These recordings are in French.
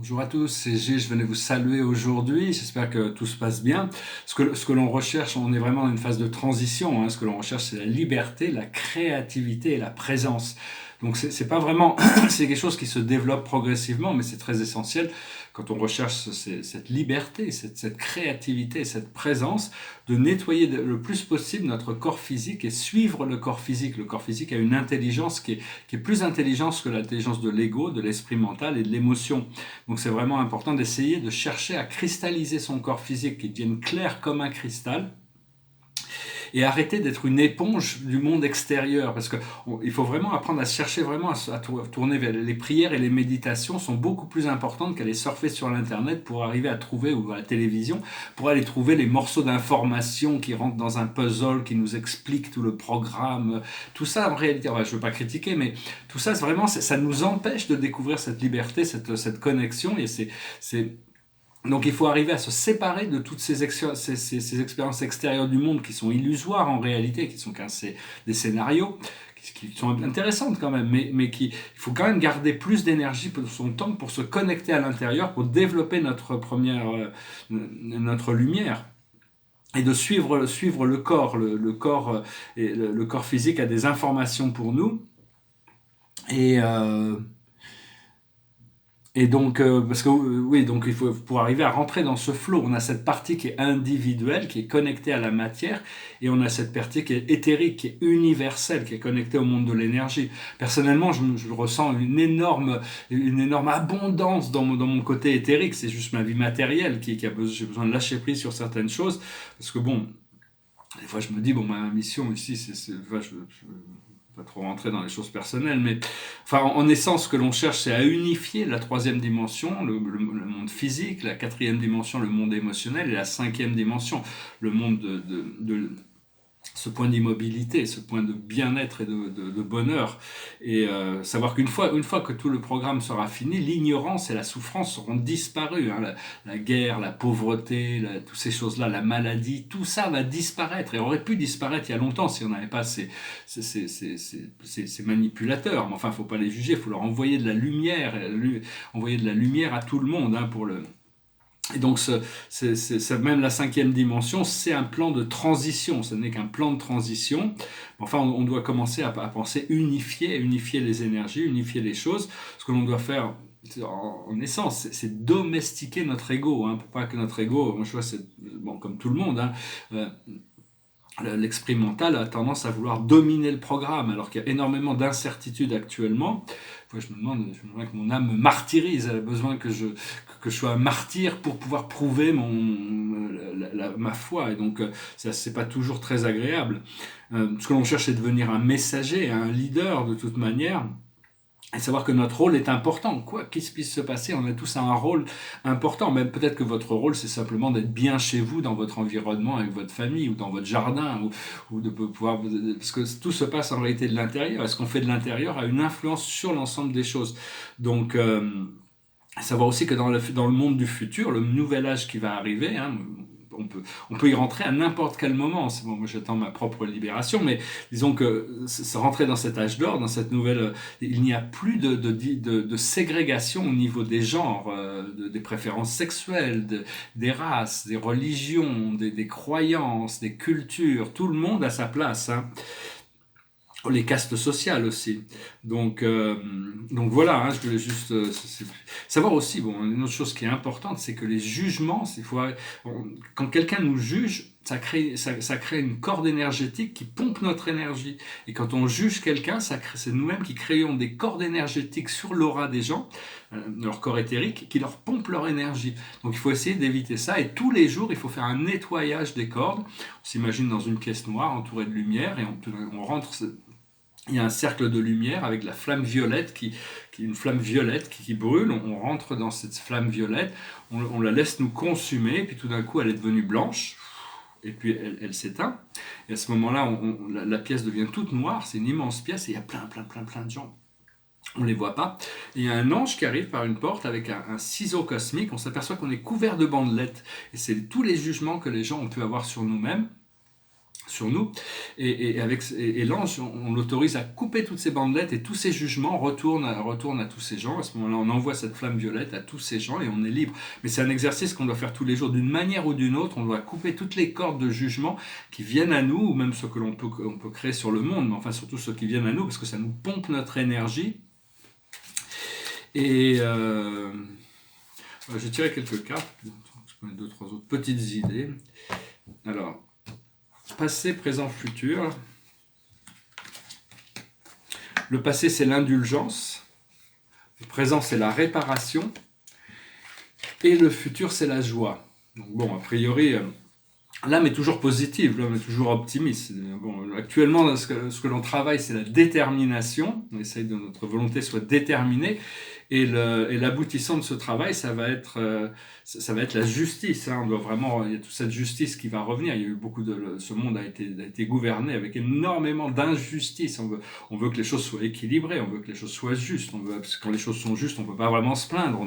Bonjour à tous, c'est G, je venais vous saluer aujourd'hui, j'espère que tout se passe bien. Ce que l'on recherche, on est vraiment dans une phase de transition, hein. Ce que l'on recherche, c'est la liberté, la créativité et la présence. Donc c'est pas vraiment, c'est quelque chose qui se développe progressivement, mais c'est très essentiel quand on recherche cette liberté, cette créativité, cette présence, de nettoyer le plus possible notre corps physique et suivre le corps physique. Le corps physique a une intelligence qui est plus intelligente que l'intelligence de l'ego, de l'esprit mental et de l'émotion. Donc c'est vraiment important d'essayer de chercher à cristalliser son corps physique, qui devienne clair comme un cristal, et arrêter d'être une éponge du monde extérieur, parce qu'il faut vraiment apprendre à chercher vraiment à tourner vers les prières, et les méditations sont beaucoup plus importantes qu'aller surfer sur l'internet pour arriver à trouver, ou à la télévision, pour aller trouver les morceaux d'informations qui rentrent dans un puzzle, qui nous expliquent tout le programme. Tout ça en réalité, je ne veux pas critiquer, mais tout ça vraiment ça nous empêche de découvrir cette liberté, cette connexion, et c'est donc il faut arriver à se séparer de toutes ces expériences extérieures du monde qui sont illusoires en réalité, qui sont des scénarios, qui sont intéressantes quand même, mais il faut quand même garder plus d'énergie pour son temps pour se connecter à l'intérieur, pour développer notre lumière. Et de suivre le corps. Le corps physique a des informations pour nous. Et, parce que oui, donc il faut pour arriver à rentrer dans ce flow, on a cette partie qui est individuelle, qui est connectée à la matière, et on a cette partie qui est éthérique, qui est universelle, qui est connectée au monde de l'énergie. Personnellement, je ressens une énorme abondance dans mon côté éthérique. C'est juste ma vie matérielle j'ai besoin de lâcher prise sur certaines choses, parce que bon, des fois je me dis bon, ma mission ici, je pas trop rentrer dans les choses personnelles, mais enfin, en essence, ce que l'on cherche, c'est à unifier la troisième dimension, le monde physique, la quatrième dimension, le monde émotionnel, et la cinquième dimension, le monde de ce point d'immobilité, ce point de bien-être et de bonheur. Et savoir une fois que tout le programme sera fini, l'ignorance et la souffrance seront disparues, hein. La guerre, la pauvreté, toutes ces choses-là, la maladie, tout ça va disparaître, et aurait pu disparaître il y a longtemps si on n'avait pas ces manipulateurs. Mais enfin, il ne faut pas les juger, il faut leur envoyer de la lumière, envoyer de la lumière à tout le monde, hein, pour le... Et donc, même la cinquième dimension, c'est un plan de transition. Ce n'est qu'un plan de transition. Enfin, on doit commencer à penser unifier les énergies, unifier les choses. Ce que l'on doit faire, en essence, c'est domestiquer notre ego, hein, pour pas que notre ego, moi je vois, c'est bon, comme tout le monde, hein, l'esprit mental a tendance à vouloir dominer le programme, alors qu'il y a énormément d'incertitudes actuellement. Je me demande que mon âme me martyrise. Elle a besoin que je sois un martyr pour pouvoir prouver ma foi. Et donc, c'est pas toujours très agréable. Ce que l'on cherche, c'est de devenir un messager, un leader de toute manière. Et savoir que notre rôle est important. Quoi qu'il puisse se passer, on a tous un rôle important. Même peut-être que votre rôle, c'est simplement d'être bien chez vous, dans votre environnement, avec votre famille, ou dans votre jardin, ou de pouvoir... Parce que tout se passe en réalité de l'intérieur. Et ce qu'on fait de l'intérieur a une influence sur l'ensemble des choses. Donc, savoir aussi que dans le monde du futur, le nouvel âge qui va arriver, hein, on peut y rentrer à n'importe quel moment. C'est bon, moi j'attends ma propre libération, mais disons que rentrer dans cet âge d'or, dans cette nouvelle, il n'y a plus de ségrégation au niveau des genres, des préférences sexuelles, des races, des religions, des croyances, des cultures. Tout le monde a sa place, hein. Les castes sociales aussi. Donc voilà, hein, je voulais juste savoir aussi, bon, une autre chose qui est importante, c'est que les jugements, quand quelqu'un nous juge, ça crée une corde énergétique qui pompe notre énergie. Et quand on juge quelqu'un, c'est nous-mêmes qui créons des cordes énergétiques sur l'aura des gens, leur corps éthérique, qui leur pompe leur énergie. Donc il faut essayer d'éviter ça, et tous les jours, il faut faire un nettoyage des cordes. On s'imagine dans une pièce noire entourée de lumière, et on rentre... Il y a un cercle de lumière avec la flamme violette, une flamme violette qui brûle. On rentre dans cette flamme violette, on la laisse nous consumer, et puis tout d'un coup elle est devenue blanche, et puis elle s'éteint. Et à ce moment-là, la pièce devient toute noire, c'est une immense pièce, et il y a plein de gens. On ne les voit pas. Et il y a un ange qui arrive par une porte avec un ciseau cosmique. On s'aperçoit qu'on est couvert de bandelettes. Et c'est tous les jugements que les gens ont pu avoir sur nous-mêmes, sur nous, et l'ange, on l'autorise à couper toutes ces bandelettes, et tous ces jugements retournent à tous ces gens. À ce moment-là, on envoie cette flamme violette à tous ces gens et on est libre. Mais c'est un exercice qu'on doit faire tous les jours, d'une manière ou d'une autre. On doit couper toutes les cordes de jugement qui viennent à nous, ou même ceux que on peut créer sur le monde, mais enfin surtout ceux qui viennent à nous, parce que ça nous pompe notre énergie. Et j'ai tiré quelques cartes, je connais deux, trois autres petites idées. Alors, passé, présent, futur. Le passé, c'est l'indulgence. Le présent, c'est la réparation. Et le futur, c'est la joie. Donc bon, a priori, l'âme est toujours positive, l'âme est toujours optimiste. Bon, actuellement, ce que l'on travaille, c'est la détermination. On essaye que notre volonté soit déterminée. Et l'aboutissant de ce travail, ça va être la justice. Hein. On doit vraiment, il y a toute cette justice qui va revenir. Il y a eu ce monde a été gouverné avec énormément d'injustice. On veut que les choses soient équilibrées, on veut que les choses soient justes. Parce que quand les choses sont justes, on peut pas vraiment se plaindre.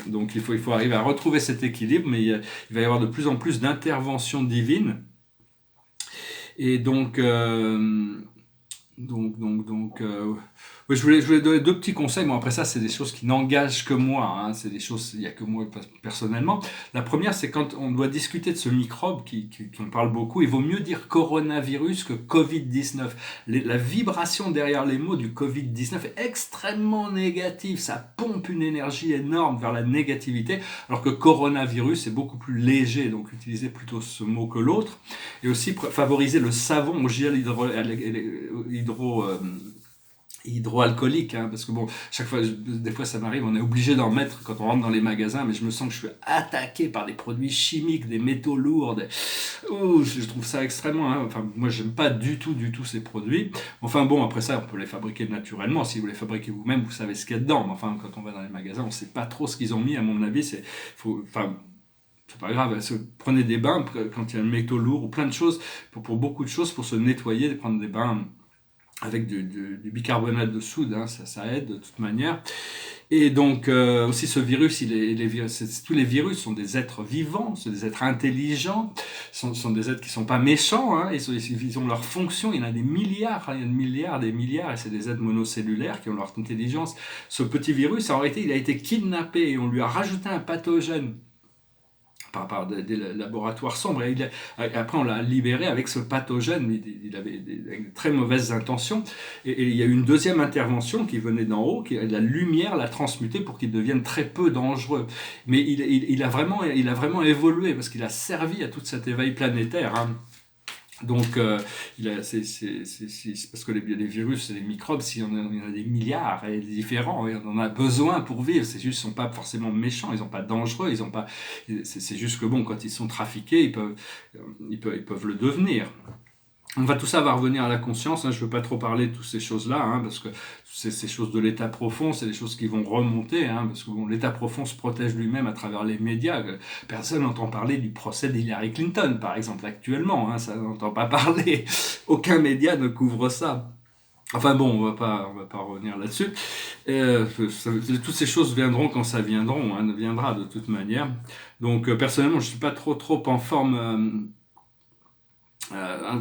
Donc il faut arriver à retrouver cet équilibre, mais il va y avoir de plus en plus d'interventions divines. Et donc oui, je voulais donner deux petits conseils. Bon, après ça, c'est des choses qui n'engagent que moi. Hein. C'est des choses, il n'y a que moi personnellement. La première, c'est quand on doit discuter de ce microbe qui en parle beaucoup, il vaut mieux dire coronavirus que Covid-19. La vibration derrière les mots du Covid-19 est extrêmement négative. Ça pompe une énergie énorme vers la négativité, alors que coronavirus est beaucoup plus léger. Donc, utilisez plutôt ce mot que l'autre. Et aussi, favoriser le savon au gel hydroalcoolique, hein, parce que bon, des fois ça m'arrive, on est obligé d'en mettre quand on rentre dans les magasins, mais je me sens que je suis attaqué par des produits chimiques, des métaux lourds, je trouve ça extrêmement, hein, enfin, moi j'aime pas du tout ces produits. Enfin bon, après ça, on peut les fabriquer naturellement, si vous les fabriquez vous-même, vous savez ce qu'il y a dedans, mais enfin, quand on va dans les magasins, on sait pas trop ce qu'ils ont mis, à mon avis, c'est pas grave, prenez des bains quand il y a un métaux lourd ou plein de choses, pour beaucoup de choses, pour se nettoyer, prendre des bains avec du bicarbonate de soude, hein, ça aide de toute manière. Et donc aussi ce virus, tous les virus sont des êtres vivants, sont des êtres intelligents, sont des êtres qui sont pas méchants, hein, ils ont leur fonction, il y en a des milliards, hein, il y a des milliards, et c'est des êtres monocellulaires qui ont leur intelligence. Ce petit virus, en réalité, il a été kidnappé et on lui a rajouté un pathogène par des laboratoires sombres. Et après, on l'a libéré avec ce pathogène. Il avait des très mauvaises intentions. Et il y a eu une deuxième intervention qui venait d'en haut, la lumière l'a transmuté pour qu'il devienne très peu dangereux. Mais il a vraiment évolué parce qu'il a servi à tout cet éveil planétaire. Hein. Donc, c'est parce que les virus et les microbes, il y en a des milliards et différents, et on en a besoin pour vivre. C'est juste, ils sont pas forcément méchants, ils sont pas dangereux, c'est juste que bon, quand ils sont trafiqués, ils peuvent le devenir. Tout ça va revenir à la conscience. Hein. Je ne veux pas trop parler de toutes ces choses-là, hein, parce que ces choses de l'état profond, c'est des choses qui vont remonter, hein, parce que bon, l'état profond se protège lui-même à travers les médias. Personne n'entend parler du procès d'Hillary Clinton, par exemple, actuellement. Hein, ça n'entend pas parler. Aucun média ne couvre ça. Enfin bon, on va pas revenir là-dessus. Toutes ces choses viendront quand ça viendra de toute manière. Donc personnellement, je suis pas trop en forme.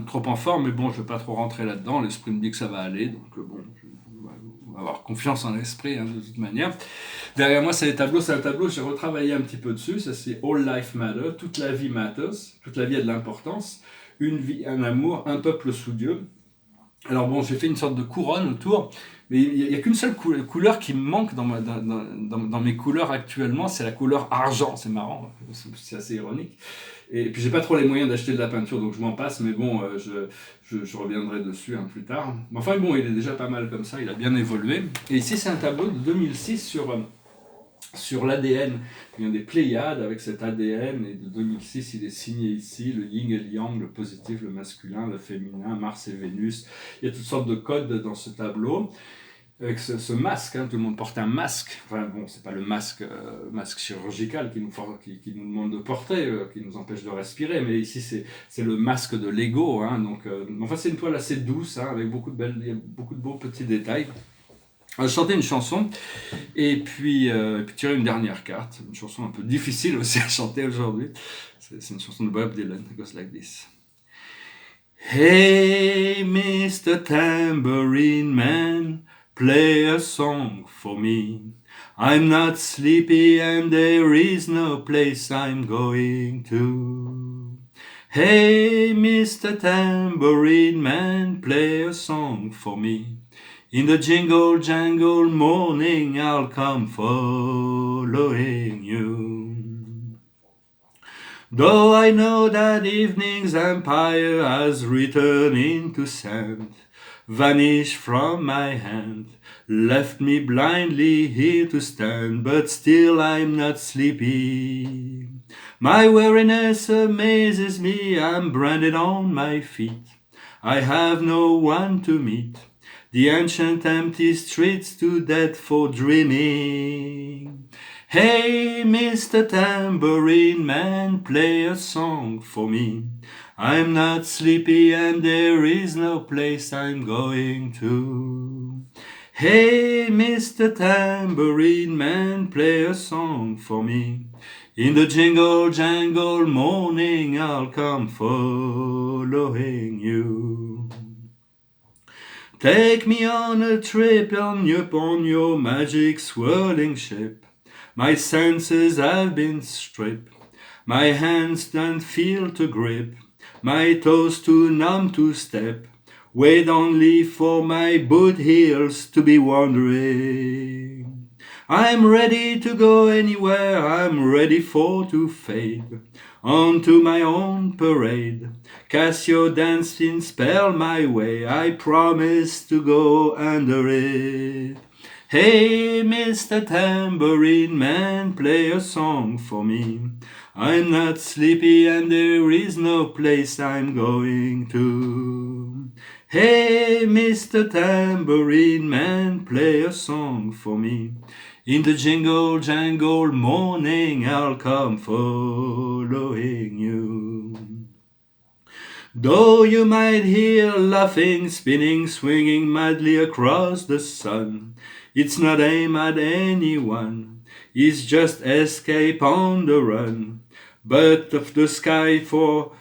Trop en forme, mais bon, je ne vais pas trop rentrer là-dedans. L'esprit me dit que ça va aller, donc bon, on va avoir confiance en l'esprit, hein, de toute manière. Derrière moi, c'est les tableaux. C'est un tableau, j'ai retravaillé un petit peu dessus. Ça, c'est All Life Matters. Toute la vie matters. Toute la vie a de l'importance. Une vie, un amour, un peuple sous Dieu. Alors bon, j'ai fait une sorte de couronne autour, mais il n'y a qu'une seule couleur qui me manque dans mes couleurs actuellement, c'est la couleur argent. C'est marrant, c'est assez ironique. Et puis j'ai pas trop les moyens d'acheter de la peinture, donc je m'en passe, mais bon, je reviendrai dessus plus tard. Enfin bon, il est déjà pas mal comme ça, il a bien évolué. Et ici c'est un tableau de 2006 sur l'ADN. Il y a des Pléiades avec cet ADN, et de 2006 il est signé ici, le yin et le yang, le positif, le masculin, le féminin, Mars et Vénus. Il y a toutes sortes de codes dans ce tableau. Avec ce masque, hein, tout le monde porte un masque. Enfin bon, c'est pas le masque chirurgical qui nous demande de porter, qui nous empêche de respirer, mais ici c'est le masque de l'ego. Hein, donc, enfin c'est une toile assez douce, hein, avec beaucoup de beaux petits détails. Je chantais une chanson et puis tirer une dernière carte, une chanson un peu difficile aussi à chanter aujourd'hui. C'est une chanson de Bob Dylan, It Goes Like This. Hey, Mr. Tambourine Man, play a song for me. I'm not sleepy and there is no place I'm going to. Hey, Mr. Tambourine Man, play a song for me. In the jingle jangle morning I'll come following you. Though I know that evening's empire has returned into sand, vanished from my hand, left me blindly here to stand, but still I'm not sleepy. My weariness amazes me, I'm branded on my feet. I have no one to meet, the ancient empty streets too dead for dreaming. Hey, Mr. Tambourine Man, play a song for me. I'm not sleepy and there is no place I'm going to. Hey, Mr. Tambourine Man, play a song for me. In the jingle jangle morning I'll come following you. Take me on a trip on your magic swirling ship. My senses have been stripped, my hands don't feel to grip, my toes too numb to step. Wait only for my boot heels to be wandering. I'm ready to go anywhere, I'm ready for to fade onto my own parade. Cassio dancing spell my way, I promise to go under it. Hey, Mr. Tambourine Man, play a song for me. I'm not sleepy and there is no place I'm going to. Hey, Mr. Tambourine Man, play a song for me. In the jingle jangle morning I'll come following you. Though you might hear laughing, spinning, swinging madly across the sun, it's not aim at anyone, it's just escape on the run. But of the sky for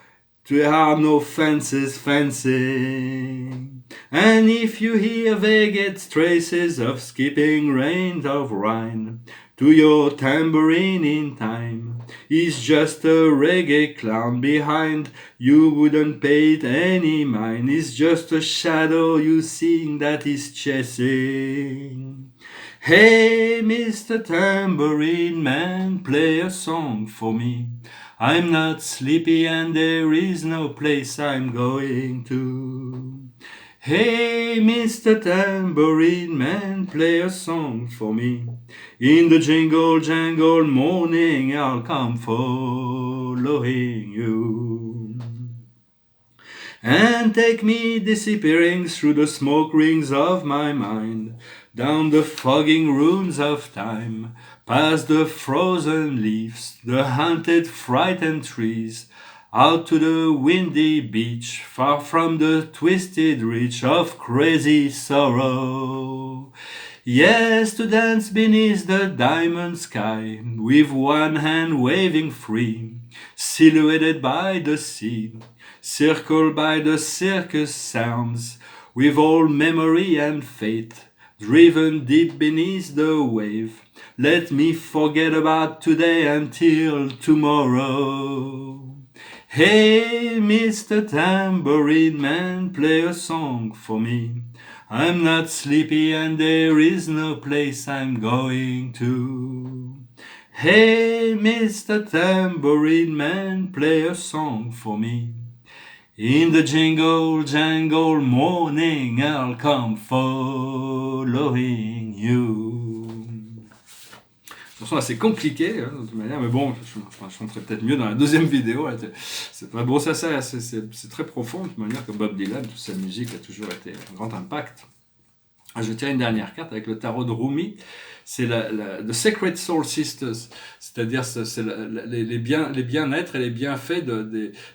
there are no fences fencing. And if you hear vague traces of skipping rains of Rhine, to your tambourine in time, he's just a reggae clown behind. You wouldn't pay it any mind. He's just a shadow you seeing that he's chasing. Hey, Mr. Tambourine Man, play a song for me. I'm not sleepy and there is no place I'm going to. Hey, Mr. Tambourine Man, play a song for me. In the jingle jangle morning I'll come following you. And take me disappearing through the smoke rings of my mind, down the fogging ruins of time, past the frozen leaves, the haunted frightened trees, out to the windy beach, far from the twisted reach of crazy sorrow. Yes, to dance beneath the diamond sky, with one hand waving free, silhouetted by the sea, circled by the circus sounds, with all memory and fate, driven deep beneath the wave. Let me forget about today until tomorrow. Hey, Mr. Tambourine Man, play a song for me. I'm not sleepy and there is no place I'm going to. Hey, Mr. Tambourine Man, play a song for me. In the jingle jangle morning I'll come following you. Chanson assez compliquée de toute manière, mais bon, je chanterai peut-être mieux dans la deuxième vidéo. C'est bon, c'est très profond de toute manière, comme Bob Dylan, toute sa musique a toujours été un grand impact. Je tiens une dernière carte avec le tarot de Rumi. C'est The Sacred Soul Sisters, c'est-à-dire c'est les bien-être et les bienfaits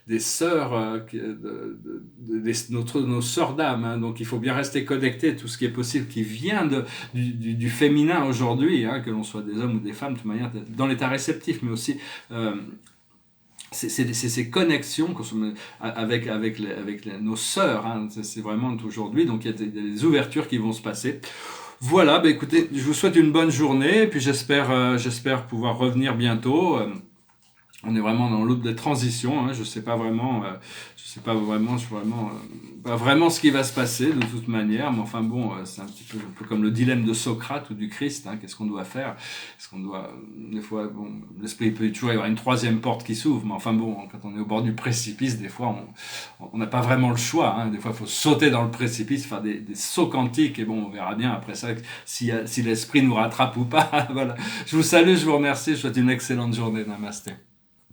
des sœurs, nos sœurs d'âme. Hein. Donc il faut bien rester connecté à tout ce qui est possible, qui vient du féminin aujourd'hui, hein, que l'on soit des hommes ou des femmes, de toute manière, dans l'état réceptif, mais aussi c'est ces connexions avec nos sœurs, hein, c'est vraiment aujourd'hui, donc il y a des ouvertures qui vont se passer. Voilà, bah écoutez, je vous souhaite une bonne journée, et puis j'espère pouvoir revenir bientôt. On est vraiment dans l'autre des transitions, hein, je sais vraiment, pas vraiment ce qui va se passer de toute manière, mais enfin bon, c'est un peu comme le dilemme de Socrate ou du Christ, hein, qu'est-ce qu'on doit faire? Est-ce qu'on doit, des fois, bon, l'esprit peut toujours y avoir une troisième porte qui s'ouvre, mais enfin bon, quand on est au bord du précipice, des fois, on n'a pas vraiment le choix, hein, des fois, il faut sauter dans le précipice, faire des sauts quantiques, et bon, on verra bien après ça si l'esprit nous rattrape ou pas. Voilà. Je vous salue, je vous remercie, je vous souhaite une excellente journée. Namasté.